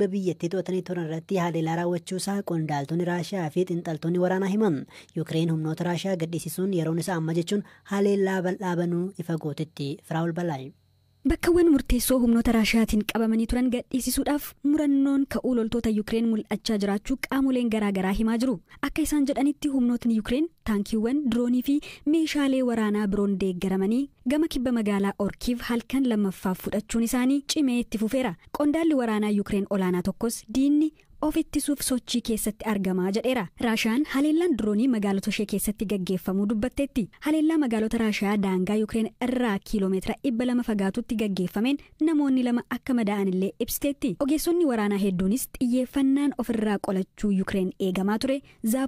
biyyattii to'atanii turan irratti haleellaa raawwachuusaa qondaaltonni Raashiyaa fi xiinxaltoonni waraanaa himan. Yuukireen humnoota Raashiyaa gadhiisisuun yeroon isaa amma jechuun haleellaa bal'aa banuu ifa gootetti. Firaa'ol Balaayi. Bakkawwan murteessoo humnoota Raashiyaatiin qabamanii turan gadhiisisuudhaaf murannoon ka'uu loltoota Yuukireen mul'achaa jiraachuu qaamoleen garaagaraa himaa jiru. Akka isaan jedhanitti humnootni Yuukireen taankiiwwan, diroonii fi meeshaalee waraanaa biroon deeggaramanii gama kibba magaalaa Orkiiv halkan lammaffaaf fudhachuun isaanii cimee itti fufeera. Qondaalli waraanaa Yuukireen olaanaa tokkos diinni of ittisuuf sochii keessatti argamaa jedheera. Raashiyaan haleellaan diroonii magaalota ishee keessatti gaggeeffamuu dubbatteetti. Haleellaa magaalota Raashiyaa daangaa Yuukireen irraa kiiloomeetira 200 fagaatutti gaggeeffameen namoonni 2 akka madaa'an illee ibsiteetti. Ogeessonni waraanaa hedduunis xiyyeeffannaan ofirraa qolachuu Yuukireen eegamaa ture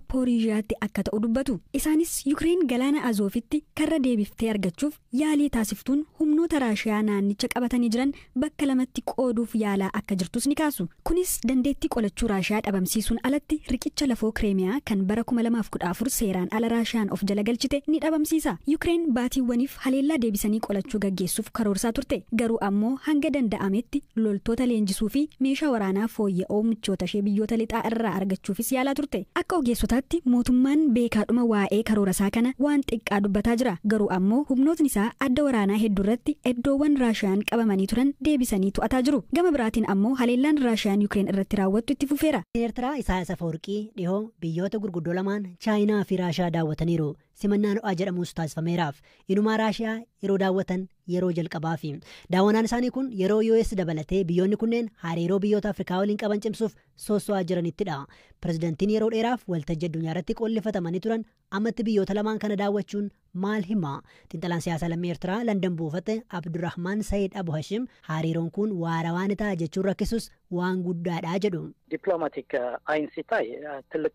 Zaapooriiziyaatti akka ta'u dubbatu. Isaanis Yuukireen galaana Azoofitti karra deebiftee argachuuf yaalii taasiftuun humnoota Raashiyaa naannicha qabatanii jiran bakka lamatti qooduuf yaalaa akka jirtus ni kaasu. Kunis dandeettii qolachuu Raashiyaa dhabamsiisuun alatti riqicha lafoo Kireemiyaa kan bara 2014 seeraan ala Raashiyaan of jala galchite ni dhabamsiisa. Yuukireen baatiiwwaniif haleellaa deebisanii qolachuu gaggeessuuf karoorsaa turte. Garuu ammoo hanga danda'ametti loltoota leenjisuu fi meeshaa waraanaa fooyya'oo michoota ishee biyyoota lixaa irraa argachuufis yaalaa turte. Akka ogeessotaatti mootummaan beekaadhuma waa'ee karoorasaa kana waan xiqqaa dubbataa jira. Garuu ammoo humnootni isaa adda waraanaa hedduurratti iddoowwan Raashiyaan qabamanii turan deebisanii to'ataa jiru. Gama biraatiin ammoo haleellaan Raashiyaan Yuukireen irratti raawwattu itti fufeera. Eertiraa Isaayyaas Afeworqii dhihoo biyyoota gurguddoo lamaan Chaayinaa fi Raashiyaa daawwataniiru. Simannaan ho'aa jedhamus taasifameeraaf. Inumaa Raashiyaa yeroo daawwatan yeroo jalqabaa fi daawwannaan isaanii kun yeroo US dabalatee biyyoonni kunneen hariiroo biyyoota Afrikaa waliin qaban cimsuuf soso'aa jiranittidha. Pirezidantiin yeroo dheeraaf waltajjii addunyaa irratti qollifatamanii turan ammatti biyyoota lamaan kana daawwachuun maal hima? Xiinxalaan siyaasaa lammii Eertiraa Landan buufate Abdurrahmaan Sayid Abu Hashim hariiroon kun waarawaa ni ta'a jechuun rakkisus waan guddaadha jedhu. ዲፕሎማቲክ አይን ሲታይ ትልቅ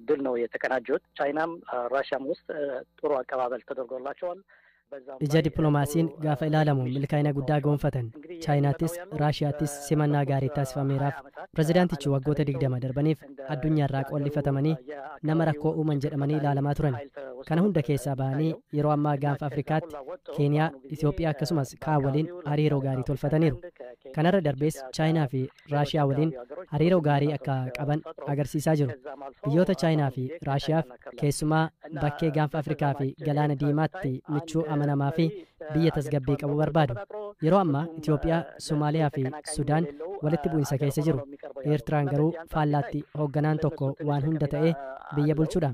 ድል ነው የተቀናጁት። ቻይናም ራሽያም ውስጥ ጥሩ አቀባበል ተደርጎላቸዋል። ija dippiloomaasiin gaafa ilaalamu milkaa'ina guddaa goonfatan. Chaayinaattis Raashiyaattis simannaa gaarii taasifameeraaf. Pirezidaantichi waggoota 20 darbaniif addunyaarraa qollifatamanii nama rakkoo uuman jedhamanii ilaalamaa turan. Kana hunda keessaa bahanii yeroo ammaa gaanfa Afrikaatti Keeniyaa, Itoophiyaa akkasumas Kaan waliin hariiroo gaarii tolfataniiru. Kanarra darbees Chaayinaa fi Raashiyaa waliin hariiroo gaarii akka qaban agarsiisaa jiru. Biyyoota Chaayinaa fi Raashiyaaf keessumaa bakkee gaanfa Afrikaa fi galaana diimaatti michuu amanamaa fi biyya tasgabbii qabu barbaadu. Yeroo ammaa Itoophiyaa, Somaaliyaa fi Sudaan walitti bu'insa keessa jiru. Eertiraan garuu faallaatti hoogganaan tokko waan hunda ta'ee biyya bulchuudha.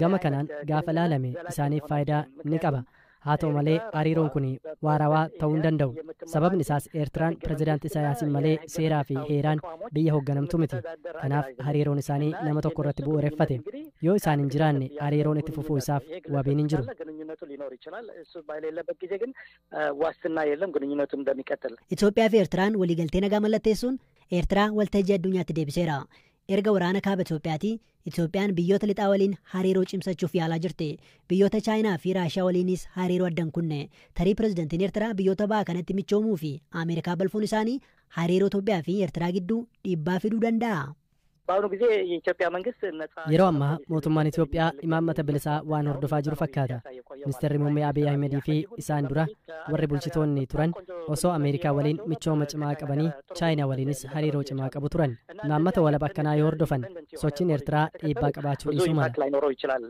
Gama kanaan gaafa ilaalame isaaniif faayidaa ni qaba. Haa ta'u malee hariiroon kun waarawaa ta'uu hin danda'u. Sababni isaas Eertiraan pirezidaantii Isaayyaasiin malee seeraa fi heeraan biyya hoogganamtu miti. Kanaaf hariiroon isaanii nama tokko irratti bu'uureffate. Yoo isaan hin jiraanne hariiroon itti fufuu isaaf wabiin hin jiru. Itoophiyaa fi Eertiraan waliigaltee nagaa mallatteessuun Eertiraa waltajjii addunyaatti deebiseera. Erga waraana kaaba Itoophiyaati Itoophiyaan biyyoota lixaa waliin hariiroo cimsachuuf yaalaa jirti. Biyyoota Chaayinaa fi Raashiyaa waliinis hariiroo addan kunne. Tarii pirezidantiin Eertiraa biyyoota ba'a kanatti michoomuu fi Ameerikaa balfuun isaanii hariiroo Itoophiyaa fi Eertiraa gidduu dhiibbaa fiduu danda'a. Yeroo ammaa mootummaan Itoophiyaa imaammata bilisaa waan hordofaa jiru fakkaata. Ministeerri muummee Abiy Ahimedii fi isaan dura warri bulchitoonni turan osoo Ameerikaa waliin michooma cimaa qabanii Chaayinaa waliinis hariiroo cimaa qabu turan. Imaammata walaba akkanaa yoo hordofan sochiin Eertiraa dhiibbaa qabaachuu dhiisuu mala.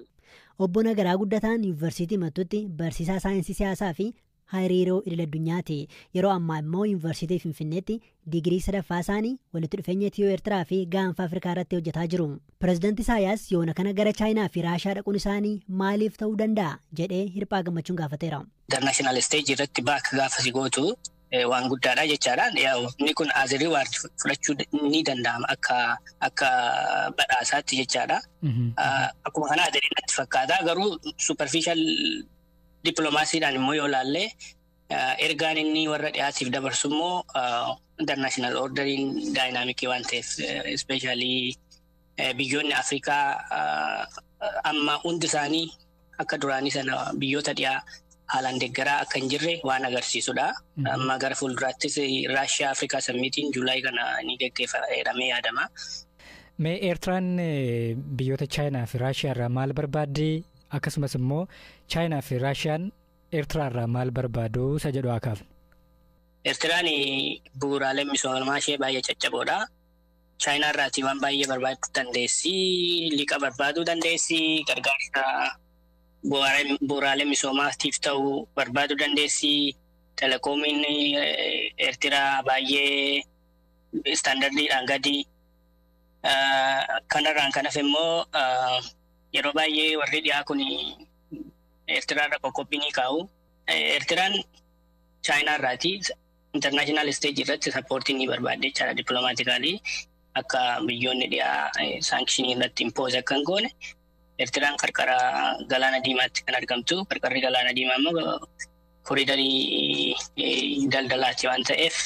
Obbo Nagaraa Guddataan Yuunivarsiitii Mattuutti barsiisaa saayinsii siyaasaa fi hariiroo idil addunyaati. Yeroo ammaa immoo Yuunivarsiitii Finfinneetti digirii sadaffaa isaanii walitti dhufeenya Itiyoo Eertiraa fi gaanfa Afrikaa irratti hojjetaa jiru. Pirezidaantii Isaayyaas yoona kana gara Chaayinaa fi Raashiyaa dhaquun isaanii maaliif ta'uu danda'a jedhee hirphaa gammachuun gaafateera. International stage irratti bakka gaafa si gootu waan guddaadha jechaadhaan inni kun azirii waan fudhachuu ni danda'ama akka badhaasaatti jechaadha. Akkuma kana azirii natti fakkaata garuu superficial dippiloomaasiidhaan immoo yoo ilaalle ergaan inni warra dhiyaatiif dabarsu immoo international orderiin daayinaamikii waan ta'eef ispeeshaalii biyyoonni Afrikaa amma hundi isaanii akka duraanii sana biyyoota dhiyaa haalaan deeggaraa akka hin jirre waan agarsiisudha. Amma gara fuulduraattis Raashiyaa Afrikaa Sammiitiin Juulaay kana ni gaggeeffamee yaadama. Mee Eertiraan biyyoota Chaayinaa fi Raashiyaa irraa maal barbaaddi? Akkasumas immoo Chaayinaa fi Raashiyaan Eertiraa irraa maal barbaadu isa jedhu akaafne. Eertiraan bu'uuraalee misoomaa ishee baay'ee caccaboodha. Chaayinaa irraatii waan baay'ee barbaaduu dandeessi. Liqa barbaaduu dandeessi. Gargaarsa bu'uuraalee misoomaatiif ta'uu barbaaduu dandeessi. Telekoomiin Eertiraa baay'ee istaandardiidhaan gadi. Kanarraan kan hafe immoo yeroo baay'ee warri dhiyaa kun Eertiraarra qoqqobbii ni kaa'u. Eertiraan Chaayinaa irraatii international stage irratti sappoortii ni barbaadde jechaadha dippiloomaatikaali akka biyyoonni dhiyaa saankishinii irratti impooze akka hin goone. Eertiraan qarqara galaana diimaatti kan argamtu. Qarqarri galaana diimaa immoo koriidarii daldalaati waan ta'eef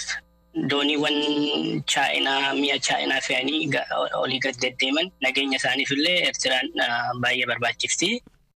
dooniiwwan Chaayinaa mi'a Chaayinaa fe'anii olii gad deddeeman nageenya isaaniif illee Eertiraan baay'ee barbaachifti.